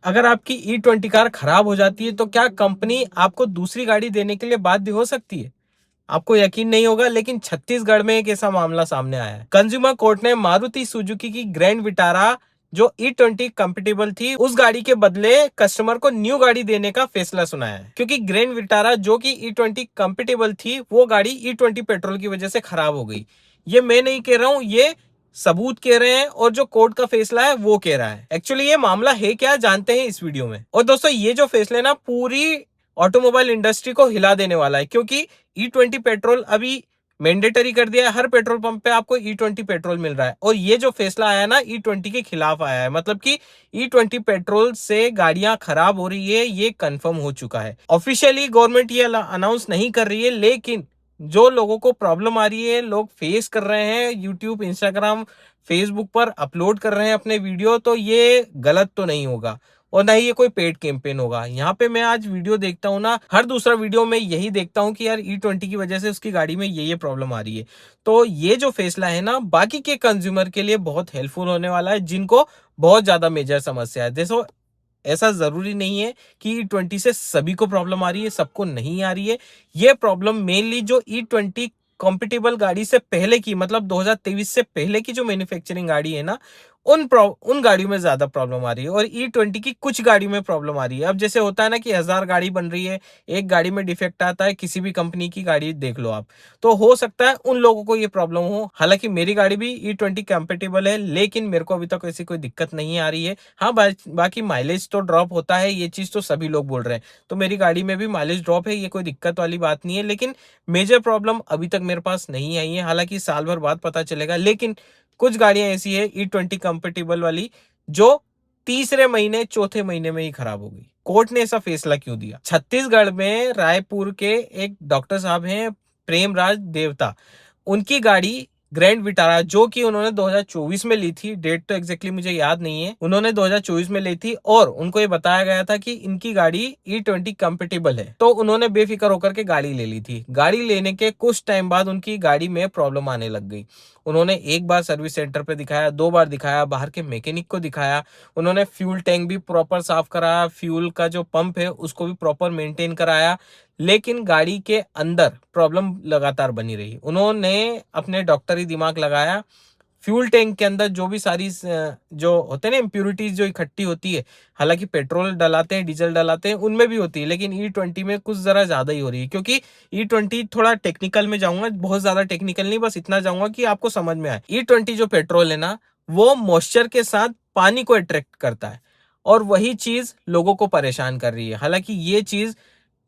अगर आपकी E20 car खराब हो जाती है तो क्या कंपनी आपको दूसरी गाड़ी देने के लिए बाध्य हो सकती है? आपको यकीन नहीं होगा, लेकिन छत्तीसगढ़ में एक ऐसा मामला सामने आया है। कंज्यूमर कोर्ट ने मारुति सुजुकी की ग्रैंड विटारा जो E20 कंपेटिबल थी, उस गाड़ी के बदले कस्टमर को न्यू गाड़ी देने का फैसला सुनाया है, क्योंकि ग्रैंड विटारा जो कि E20 कंपेटिबल थी, वो गाड़ी E20 पेट्रोल की वजह से खराब हो गई। ये मैं नहीं कह रहा हूं, ये सबूत कह रहे हैं और जो कोर्ट का फैसला है वो कह रहा है। एक्चुअली ये मामला है क्या, जानते हैं इस वीडियो में। और दोस्तों, ये जो फैसला है ना, पूरी ऑटोमोबाइल इंडस्ट्री को हिला देने वाला है, क्योंकि E20 पेट्रोल अभी मैंडेटरी कर दिया है। हर पेट्रोल पंप पे आपको E20 पेट्रोल मिल रहा है। और ये जो फैसला आया ना, E20 के खिलाफ आया है, मतलब कि E20 पेट्रोल से गाड़ियां खराब हो रही है, ये कंफर्म हो चुका है। ऑफिशियली गवर्नमेंट ये अनाउंस नहीं कर रही है, लेकिन जो लोगों को प्रॉब्लम आ रही है, लोग फेस कर रहे हैं, यूट्यूब, इंस्टाग्राम, फेसबुक पर अपलोड कर रहे हैं अपने वीडियो, तो ये गलत तो नहीं होगा और ना ही ये कोई पेड कैंपेन होगा। यहाँ पे मैं आज वीडियो देखता हूँ ना, हर दूसरा वीडियो में यही देखता हूँ कि यार E20 की वजह से उसकी गाड़ी में ये प्रॉब्लम आ रही है। तो ये जो फैसला है ना, बाकी के कंज्यूमर के लिए बहुत हेल्पफुल होने वाला है, जिनको बहुत ज्यादा मेजर समस्या है। देखो, ऐसा जरूरी नहीं है कि E20 से सभी को प्रॉब्लम आ रही है, सबको नहीं आ रही है। ये प्रॉब्लम मेनली जो E20 कॉम्पिटेबल गाड़ी से पहले की, मतलब 2023 से पहले की जो मैन्युफैक्चरिंग गाड़ी है ना, उन गाड़ियों में ज्यादा प्रॉब्लम आ रही है। और E20 की कुछ गाड़ियों में प्रॉब्लम आ रही है। अब जैसे होता है ना कि 1000 गाड़ी बन रही है, एक गाड़ी में डिफेक्ट आता है, किसी भी कंपनी की गाड़ी देख लो आप, तो हो सकता है उन लोगों को ये प्रॉब्लम हो। हालांकि मेरी गाड़ी भी E20 कंपेटेबल है, लेकिन मेरे को अभी तक ऐसी कोई दिक्कत नहीं आ रही है। हाँ, बाकी माइलेज तो ड्रॉप होता है, ये चीज तो सभी लोग बोल रहे हैं, तो मेरी गाड़ी में भी माइलेज ड्रॉप है, ये कोई दिक्कत वाली बात नहीं है। लेकिन मेजर प्रॉब्लम अभी तक मेरे पास नहीं आई है। हालांकि साल भर बाद पता चलेगा। लेकिन कुछ गाड़ियां ऐसी है E20 कंपेटेबल वाली, जो तीसरे महीने, चौथे महीने में ही खराब हो गई। कोर्ट ने ऐसा फैसला क्यों दिया? छत्तीसगढ़ में रायपुर के एक डॉक्टर साहब हैं, प्रेमराज देवता, उनकी गाड़ी ग्रैंड विटारा, जो कि उन्होंने 2024 में ली थी, डेट तो एग्जैक्टली मुझे याद नहीं है, उन्होंने 2024 में ली थी, और उनको ये बताया गया था कि इनकी गाड़ी E20 कंपेटेबल है, तो उन्होंने बेफिक्र होकर के गाड़ी ले ली थी। गाड़ी लेने के कुछ टाइम बाद उनकी गाड़ी में प्रॉब्लम आने लग गई। उन्होंने एक बार सर्विस सेंटर पे दिखाया, 2 बार दिखाया, बाहर के मैकेनिक को दिखाया, उन्होंने फ्यूल टैंक भी प्रॉपर साफ कराया, फ्यूल का जो पंप है उसको भी प्रॉपर मेंटेन कराया, लेकिन गाड़ी के अंदर प्रॉब्लम लगातार बनी रही। उन्होंने अपने डॉक्टरी दिमाग लगाया, फ्यूल टैंक के अंदर जो भी सारी जो होते हैं ना इम्प्यूरिटीज जो इकट्ठी होती है, हालांकि पेट्रोल डलाते हैं, डीजल डलाते हैं, उनमें भी होती है, लेकिन E20 में कुछ जरा ज्यादा ही हो रही है। क्योंकि E20, थोड़ा टेक्निकल में जाऊंगा, बहुत ज्यादा टेक्निकल नहीं, बस इतना जाऊंगा कि आपको समझ में आए। E20 जो पेट्रोल है ना, वो मॉइस्चर के साथ पानी को अट्रैक्ट करता है, और वही चीज लोगों को परेशान कर रही है। हालांकि ये चीज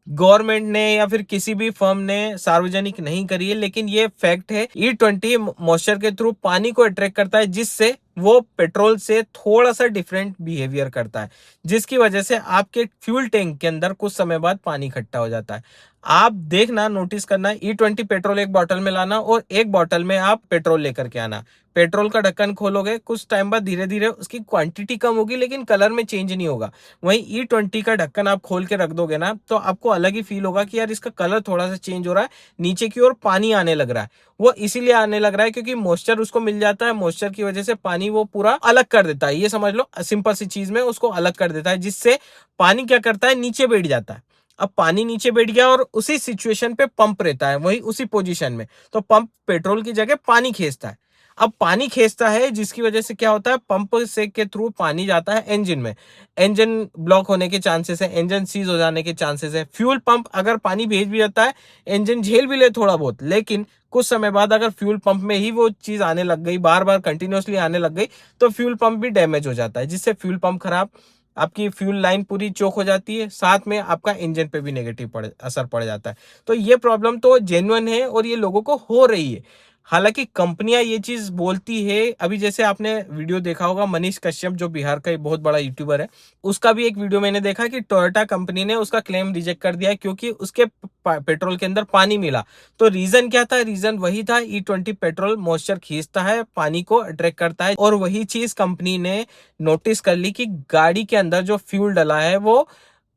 गवर्नमेंट ने या फिर किसी भी फर्म ने सार्वजनिक नहीं करी है, लेकिन ये फैक्ट है। E20 मॉइस्चर के थ्रू पानी को अट्रैक्ट करता है, जिससे वो पेट्रोल से थोड़ा सा डिफरेंट बिहेवियर करता है, जिसकी वजह से आपके फ्यूल टैंक के अंदर कुछ समय बाद पानी इकट्ठा हो जाता है। आप देखना, नोटिस करना, E20 पेट्रोल एक बोतल में लाना और एक बोतल में आप पेट्रोल लेकर के आना। पेट्रोल का ढक्कन खोलोगे, कुछ टाइम बाद धीरे धीरे उसकी क्वांटिटी कम होगी, लेकिन कलर में चेंज नहीं होगा। वहीं E20 का ढक्कन आप खोल के रख दोगे ना, तो आपको अलग ही फील होगा कि यार इसका कलर थोड़ा सा चेंज हो रहा है, नीचे की ओर पानी आने लग रहा है। वो इसीलिए आने लग रहा है क्योंकि मॉइस्चर उसको मिल जाता है, मॉइस्चर की वजह से पानी वो पूरा अलग कर देता है। ये समझ लो, सिंपल सी चीज में उसको अलग कर देता है, जिससे पानी क्या करता है, नीचे बैठ जाता है। अब पानी नीचे बैठ गया और उसी सिचुएशन पे पंप रहता है, वही उसी पोजीशन में, तो पंप पेट्रोल की जगह पानी खींचता है। अब पानी खींचता है, जिसकी वजह से क्या होता है, पंप से के थ्रू पानी जाता है इंजन में, इंजन ब्लॉक होने के चांसेस है, इंजन सीज हो जाने के चांसेस है। फ्यूल पंप अगर पानी भेज भी जाता है, इंजन झेल भी ले थोड़ा बहुत, लेकिन कुछ समय बाद अगर फ्यूल पंप में ही वो चीज आने लग गई, बार बार कंटिन्यूअसली आने लग गई, तो फ्यूल पंप भी डैमेज हो जाता है, जिससे फ्यूल पंप खराब, आपकी फ्यूल लाइन पूरी चोक हो जाती है, साथ में आपका इंजन पे भी नेगेटिव असर पड़ जाता है। तो ये प्रॉब्लम तो जेन्युइन है और ये लोगों को हो रही है। हालांकि कंपनियां ये चीज बोलती है, अभी जैसे आपने वीडियो देखा होगा, मनीष कश्यप जो बिहार का एक बहुत बड़ा यूट्यूबर है, उसका भी एक वीडियो मैंने देखा कि टोयोटा कंपनी ने उसका क्लेम रिजेक्ट कर दिया, क्योंकि उसके पेट्रोल के अंदर पानी मिला। तो रीजन क्या था? रीजन वही था, E20 पेट्रोल मॉइस्चर खींचता है, पानी को अट्रैक्ट करता है, और वही चीज कंपनी ने नोटिस कर ली कि गाड़ी के अंदर जो फ्यूल डला है वो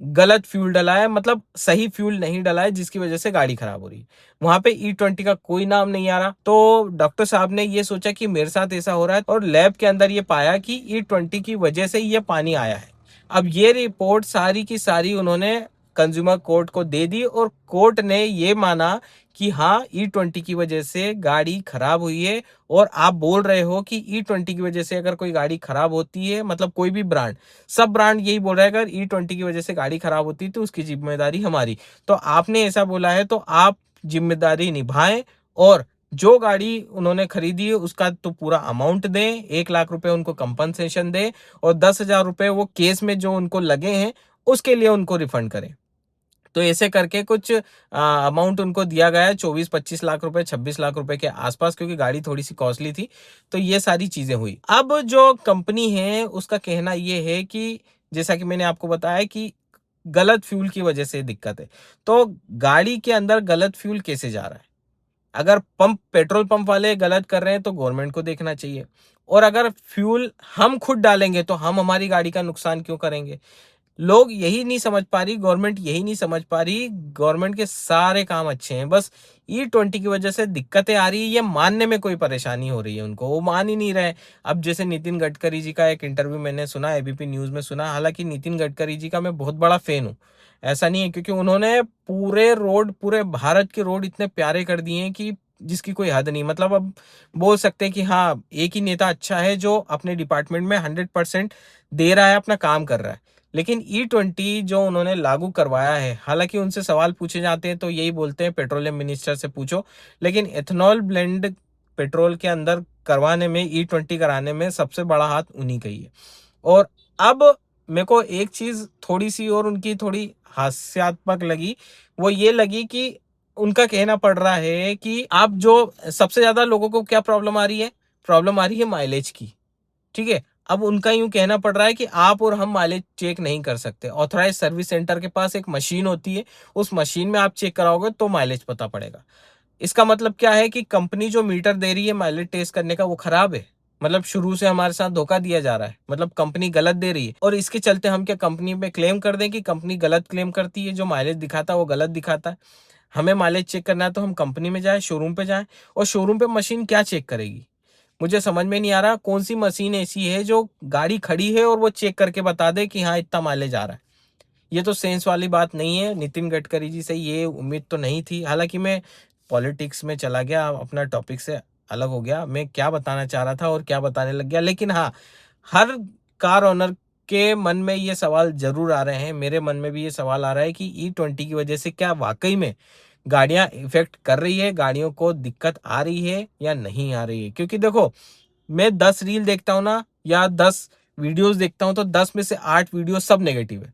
गलत फ्यूल डला है, मतलब सही फ्यूल नहीं डला है, जिसकी वजह से गाड़ी खराब हो रही है। वहां पे E20 का कोई नाम नहीं आ रहा, तो डॉक्टर साहब ने ये सोचा कि मेरे साथ ऐसा हो रहा है, और लैब के अंदर ये पाया कि E20 की वजह से ये पानी आया है। अब ये रिपोर्ट सारी की सारी उन्होंने कंज्यूमर कोर्ट को दे दी और कोर्ट ने ये माना कि हाँ E20 की वजह से गाड़ी खराब हुई है। और आप बोल रहे हो कि E20 की वजह से अगर कोई गाड़ी खराब होती है, मतलब कोई भी ब्रांड, सब ब्रांड यही बोल रहा है अगर E20 की वजह से गाड़ी खराब होती है तो उसकी जिम्मेदारी हमारी। तो आपने ऐसा बोला है तो आप जिम्मेदारी निभाएं और जो गाड़ी उन्होंने खरीदी है उसका तो पूरा अमाउंट दें, 1 लाख रुपए उनको कंपनसेशन दें और 10,000 रुपए वो केस में जो उनको लगे हैं उसके लिए उनको रिफंड करें। तो ऐसे करके कुछ अमाउंट उनको दिया गया है, 24-25 लाख रुपए, 26 लाख रुपए के आसपास, क्योंकि गाड़ी थोड़ी सी कॉस्टली थी। तो ये सारी चीजें हुई। अब जो कंपनी है उसका कहना ये है कि जैसा कि मैंने आपको बताया कि गलत फ्यूल की वजह से दिक्कत है। तो गाड़ी के अंदर गलत फ्यूल कैसे जा रहा है? अगर पेट्रोल पंप वाले गलत कर रहे हैं तो गवर्नमेंट को देखना चाहिए। और अगर फ्यूल हम खुद डालेंगे तो हम हमारी गाड़ी का नुकसान क्यों करेंगे? लोग यही नहीं समझ पा रही, गवर्नमेंट यही नहीं समझ पा रही। गवर्नमेंट के सारे काम अच्छे हैं, बस E20 की वजह से दिक्कतें आ रही है, ये मानने में कोई परेशानी हो रही है उनको, वो मान ही नहीं रहे। अब जैसे नितिन गडकरी जी का एक इंटरव्यू मैंने सुना, एबीपी न्यूज में सुना। हालांकि नितिन गडकरी जी का मैं बहुत बड़ा फैन हूँ, ऐसा नहीं है, क्योंकि उन्होंने पूरे रोड, पूरे भारत के रोड इतने प्यारे कर दिए हैं कि जिसकी कोई हद नहीं। मतलब अब बोल सकते हैं कि हाँ, एक ही नेता अच्छा है जो अपने डिपार्टमेंट में 100% दे रहा है, अपना काम कर रहा है। लेकिन E20 जो उन्होंने लागू करवाया है, हालांकि उनसे सवाल पूछे जाते हैं तो यही बोलते हैं पेट्रोलियम मिनिस्टर से पूछो, लेकिन एथेनॉल ब्लेंड पेट्रोल के अंदर करवाने में, E20 कराने में सबसे बड़ा हाथ उन्हीं का ही है। और अब मेरे को एक चीज थोड़ी सी और उनकी थोड़ी हास्यात्मक लगी, वो ये लगी कि उनका कहना पड़ रहा है कि आप जो सबसे ज्यादा लोगों को क्या प्रॉब्लम आ रही है, प्रॉब्लम आ रही है माइलेज की। ठीक है। अब उनका यूं कहना पड़ रहा है कि आप और हम माइलेज चेक नहीं कर सकते। ऑथराइज सर्विस सेंटर के पास एक मशीन होती है, उस मशीन में आप चेक कराओगे तो माइलेज पता पड़ेगा। इसका मतलब क्या है कि कंपनी जो मीटर दे रही है माइलेज टेस्ट करने का, वो खराब है। मतलब शुरू से हमारे साथ धोखा दिया जा रहा है, मतलब कंपनी गलत दे रही है। और इसके चलते हम क्या कंपनी पे क्लेम कर दें कि कंपनी गलत क्लेम करती है, जो माइलेज दिखाता है वो गलत दिखाता है। हमें माइलेज चेक करना है तो हम कंपनी में जाए, शोरूम पे जाए, और शोरूम पे मशीन क्या चेक करेगी? मुझे समझ में नहीं आ रहा कौन सी मशीन ऐसी है जो गाड़ी खड़ी है और वो चेक करके बता दे कि हाँ इतना माइलेज आ रहा है। ये तो सेंस वाली बात नहीं है। नितिन गडकरी जी से ये उम्मीद तो नहीं थी। हालांकि मैं पॉलिटिक्स में चला गया, अपना टॉपिक से अलग हो गया, मैं क्या बताना चाह रहा था और क्या बताने लग गया। लेकिन हाँ, हर कार ओनर के मन में ये सवाल जरूर आ रहे हैं, मेरे मन में भी ये सवाल आ रहा है कि E20 की वजह से क्या वाकई में गाड़ियां इफेक्ट कर रही है, गाड़ियों को दिक्कत आ रही है या नहीं आ रही है? क्योंकि देखो, मैं 10 रील देखता हूँ ना, या 10 वीडियोस देखता हूँ, तो 10 में से 8 वीडियो सब नेगेटिव है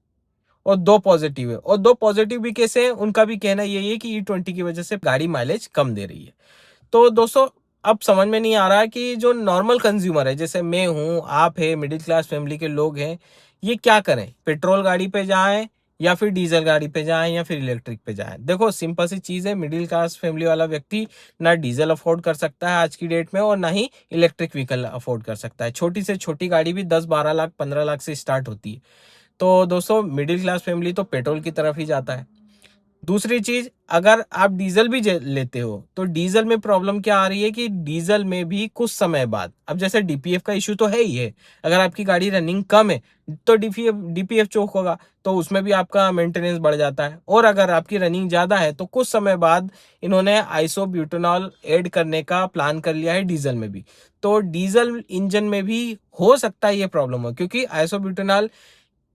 और 2 पॉजिटिव है। और 2 पॉजिटिव भी कैसे हैं? उनका भी कहना यही है कि E20 की वजह से गाड़ी माइलेज कम दे रही है। तो दोस्तों, अब समझ में नहीं आ रहा कि जो नॉर्मल कंज्यूमर है, जैसे मैं हूं, आप है, मिडिल क्लास फैमिली के लोग हैं, ये क्या करें? पेट्रोल गाड़ी पे जाएं या फिर डीजल गाड़ी पे जाएं या फिर इलेक्ट्रिक पे जाएं? देखो, सिंपल सी चीज है, मिडिल क्लास फैमिली वाला व्यक्ति ना डीजल अफोर्ड कर सकता है आज की डेट में, और ना ही इलेक्ट्रिक व्हीकल अफोर्ड कर सकता है। छोटी से छोटी गाड़ी भी 10-12 लाख, 15 लाख से स्टार्ट होती है। तो दोस्तों, मिडिल क्लास फैमिली तो पेट्रोल की तरफ ही जाता है। दूसरी चीज, अगर आप डीजल भी लेते हो तो डीजल में प्रॉब्लम क्या आ रही है कि डीजल में भी कुछ समय बाद, अब जैसे डीपीएफ का इशू तो है ही है, अगर आपकी गाड़ी रनिंग कम है तो डीपीएफ चोक होगा, तो उसमें भी आपका मेंटेनेंस बढ़ जाता है। और अगर आपकी रनिंग ज्यादा है तो कुछ समय बाद इन्होंने आइसोब्यूटेनॉल ऐड करने का प्लान कर लिया है डीजल में भी। तो डीजल इंजन में भी हो सकता है ये प्रॉब्लम हो, क्योंकि आइसोब्यूटेनॉल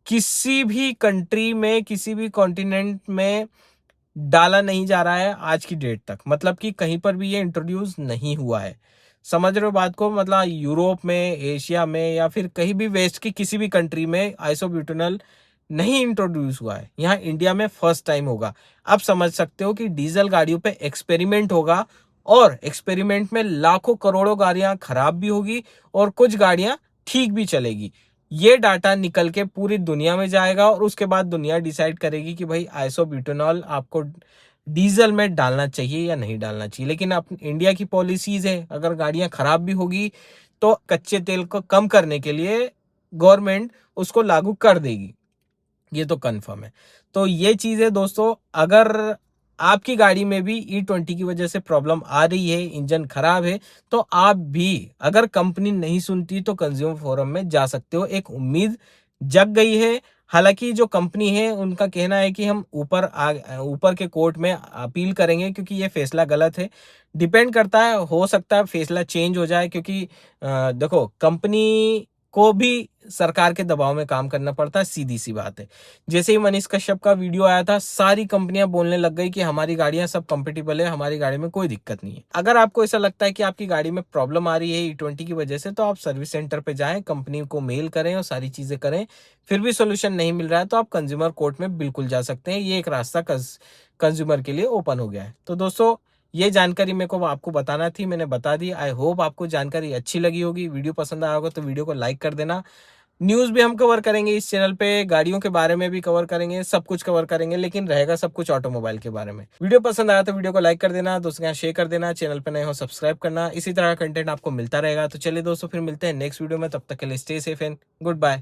किसी भी कंट्री में, किसी भी कॉन्टिनेंट में डाला नहीं जा रहा है आज की डेट तक। मतलब कि कहीं पर भी ये इंट्रोड्यूस नहीं हुआ है। समझ रहे हो बात को? मतलब यूरोप में, एशिया में, या फिर कहीं भी वेस्ट की किसी भी कंट्री में आइसोब्यूटेनॉल नहीं इंट्रोड्यूस हुआ है। यहाँ इंडिया में फर्स्ट टाइम होगा। अब समझ सकते हो कि डीजल गाड़ियों पे एक्सपेरिमेंट होगा, और एक्सपेरिमेंट में लाखों करोड़ों गाड़ियां खराब भी होगी और कुछ गाड़ियां ठीक भी चलेगी। ये डाटा निकल के पूरी दुनिया में जाएगा और उसके बाद दुनिया डिसाइड करेगी कि भाई आइसोब्यूटेनॉल आपको डीजल में डालना चाहिए या नहीं डालना चाहिए। लेकिन अब इंडिया की पॉलिसीज है, अगर गाड़ियां खराब भी होगी तो कच्चे तेल को कम करने के लिए गवर्नमेंट उसको लागू कर देगी, ये तो कंफर्म है। तो ये चीज है दोस्तों। अगर आपकी गाड़ी में भी E20 की वजह से प्रॉब्लम आ रही है, इंजन खराब है, तो आप भी, अगर कंपनी नहीं सुनती तो कंज्यूमर फोरम में जा सकते हो, एक उम्मीद जग गई है। हालांकि जो कंपनी है उनका कहना है कि हम ऊपर के कोर्ट में अपील करेंगे, क्योंकि ये फैसला गलत है। डिपेंड करता है, हो सकता है फैसला चेंज हो जाए, क्योंकि देखो कंपनी को भी सरकार के दबाव में काम करना पड़ता है, सीधी सी बात है। जैसे ही मनीष कश्यप का वीडियो आया था, सारी कंपनियां बोलने लग गई कि हमारी गाड़ियां सब कंपेटिबल है, हमारी गाड़ी में कोई दिक्कत नहीं है। अगर आपको ऐसा लगता है कि आपकी गाड़ी में प्रॉब्लम आ रही है E20 की वजह से, तो आप सर्विस सेंटर पे जाएं, कंपनी को मेल करें और सारी चीजें करें। फिर भी सोल्यूशन नहीं मिल रहा है तो आप कंज्यूमर कोर्ट में बिल्कुल जा सकते हैं। ये एक रास्ता कंज्यूमर के लिए ओपन हो गया है। तो दोस्तों, ये जानकारी मेरे को आपको बताना थी, मैंने बता दी। आई होप आपको जानकारी अच्छी लगी होगी। वीडियो पसंद आया होगा तो वीडियो को लाइक कर देना। न्यूज़ भी हम कवर करेंगे इस चैनल पे, गाड़ियों के बारे में भी कवर करेंगे, सब कुछ कवर करेंगे, लेकिन रहेगा सब कुछ ऑटोमोबाइल के बारे में। वीडियो पसंद आया तो वीडियो को लाइक कर देना, दोस्तों के साथ शेयर कर देना, चैनल पे नए हो सब्सक्राइब करना। इसी तरह का कंटेंट आपको मिलता रहेगा। तो चलिए दोस्तों, फिर मिलते हैं नेक्स्ट वीडियो में। तब तक के लिए stay safe and good bye.